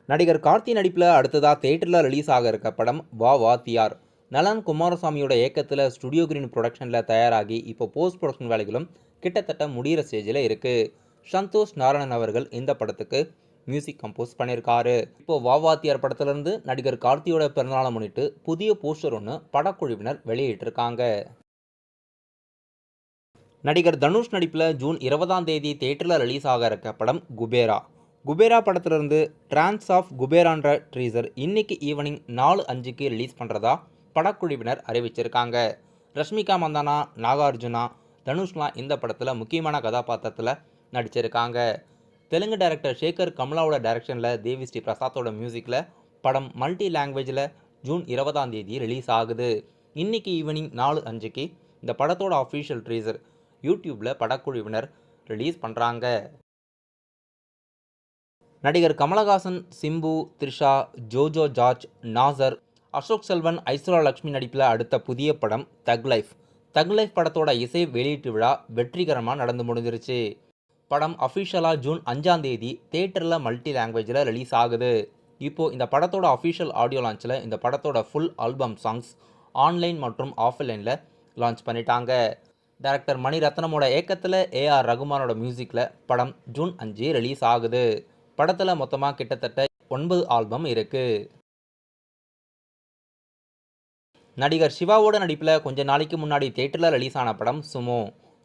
நடிகர் கார்த்தி நடிப்பில் அடுத்ததாக தேட்டரில் ரிலீஸ் ஆக இருக்க படம் வா வாத்தியார். நலன் குமாரசாமியோட இயக்கத்தில் ஸ்டுடியோ கிரீன் ப்ரொடக்ஷனில் தயாராகி இப்போ போஸ்ட் ப்ரொடக்ஷன் வேலைகளும் கிட்டத்தட்ட முடிகிற ஸ்டேஜில் இருக்குது. சந்தோஷ் நாராயணன் அவர்கள் இந்த படத்துக்கு மியூசிக் கம்போஸ் பண்ணியிருக்காரு. இப்போ வா வாத்தியார் படத்திலிருந்து நடிகர் கார்த்தியோட பிறந்தநாளை முன்னிட்டு புதிய போஸ்டர் ஒன்று படக்குழுவினர் வெளியிட்டிருக்காங்க. நடிகர் தனுஷ் நடிப்பில் ஜூன் 20ஆம் தேதி தேட்டரில் ரிலீஸ் ஆக இருக்க படம் குபேரா. குபேரா படத்திலிருந்து டிரான்ஸ் ஆஃப் குபேரான்ற ட்ரீசர் இன்னைக்கு ஈவினிங் 4:05க்கு ரிலீஸ் பண்ணுறதா படக்குழுவினர் அறிவிச்சிருக்காங்க. ரஷ்மிகா மந்தானா, நாகார்ஜுனா, தனுஷ்லாம் இந்த படத்தில் முக்கியமான கதாபாத்திரத்தில் நடிச்சிருக்காங்க. தெலுங்கு டைரக்டர் சேகர் கமலாவோட டைரக்ஷனில் தேவி ஸ்ரீ பிரசாத்தோட மியூசிக்கில் படம் மல்டி லாங்குவேஜில் ஜூன் 20ஆம் தேதி ரிலீஸ் ஆகுது. இன்னைக்கு ஈவினிங் 4:05க்கு இந்த படத்தோட அஃபீஷியல் ட்ரீசர் யூடியூப்பில் படக்குழுவினர் ரிலீஸ் பண்ணுறாங்க. நடிகர் கமலஹாசன், சிம்பு, த்ரிஷா, ஜோஜோ ஜார்ஜ், நாசர், அசோக் செல்வன், ஐஸ்வர்யா லட்சுமி நடிப்பில் அடுத்த புதிய படம் தக் லைஃப். தக் லைஃப் படத்தோட இசை வெளியீட்டு விழா வெற்றிகரமாக நடந்து முடிஞ்சிருச்சு. படம் அஃபிஷியலாக ஜூன் 5ஆம் தேதி தேட்டரில் மல்டி லாங்குவேஜில் ரிலீஸ் ஆகுது. இப்போது இந்த படத்தோட அஃபிஷியல் ஆடியோ லான்ச்சில் இந்த படத்தோட ஃபுல் ஆல்பம் சாங்ஸ் ஆன்லைன் மற்றும் ஆஃப்லைனில் லான்ச் பண்ணிட்டாங்க. டைரக்டர் மணிரத்னமோட இயக்கத்தில் ஏஆர் ரகுமானோட மியூசிக்கில் படம் ஜூன் 5 ரிலீஸ் ஆகுது. படத்தில் மொத்தமாக கிட்டத்தட்ட 9 ஆல்பம் இருக்குது. நடிகர் சிவாவோட நடிப்பில் கொஞ்ச நாளைக்கு முன்னாடி தேட்டரில் ரிலீஸ் ஆன படம் சுமோ.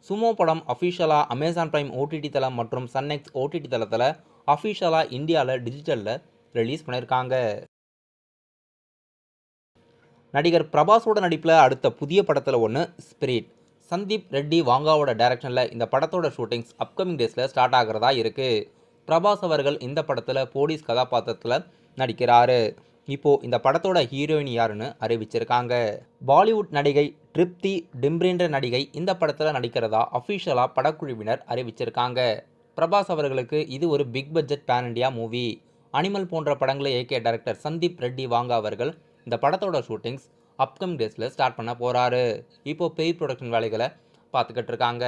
சுமோ படம் அஃபிஷியலாக அமேசான் பிரைம் ஓடிடி தளம் மற்றும் சன்நெக்ஸ் ஓடிடி தளத்தில் அஃபிஷியலாக இந்தியாவில் டிஜிட்டலில் ரிலீஸ் பண்ணியிருக்காங்க. நடிகர் பிரபாஸோட நடிப்பில் அடுத்த புதிய படத்தில் ஒன்று ஸ்பிரிட். சந்தீப் ரெட்டி வாங்காவோட டைரக்ஷனில் இந்த படத்தோட ஷூட்டிங்ஸ் அப்கமிங் டேஸில் ஸ்டார்ட் ஆகிறதா இருக்குது. பிரபாஸ் அவர்கள் இந்த படத்தில் போலீஸ் கதாபாத்திரத்தில் நடிக்கிறாரு. இப்போது இந்த படத்தோட ஹீரோயின் யாருன்னு அறிவிச்சிருக்காங்க. பாலிவுட் நடிகை ட்ரிப்தி டிம்ரின்ற நடிகை இந்த படத்தில் நடிக்கிறதா அஃபிஷியலாக படக்குழுவினர் அறிவிச்சிருக்காங்க. பிரபாஸ் அவர்களுக்கு இது ஒரு big budget pan India movie. Animal போன்ற படங்களை இயக்கிய டைரக்டர் சந்தீப் ரெட்டி வாங்கா அவர்கள் இந்த படத்தோட ஷூட்டிங்ஸ் அப்கமிங் டேஸில் ஸ்டார்ட் பண்ண போகிறாரு. இப்போது பெரிய ப்ரொடக்ஷன் வேலைகளை பார்த்துக்கிட்டு இருக்காங்க.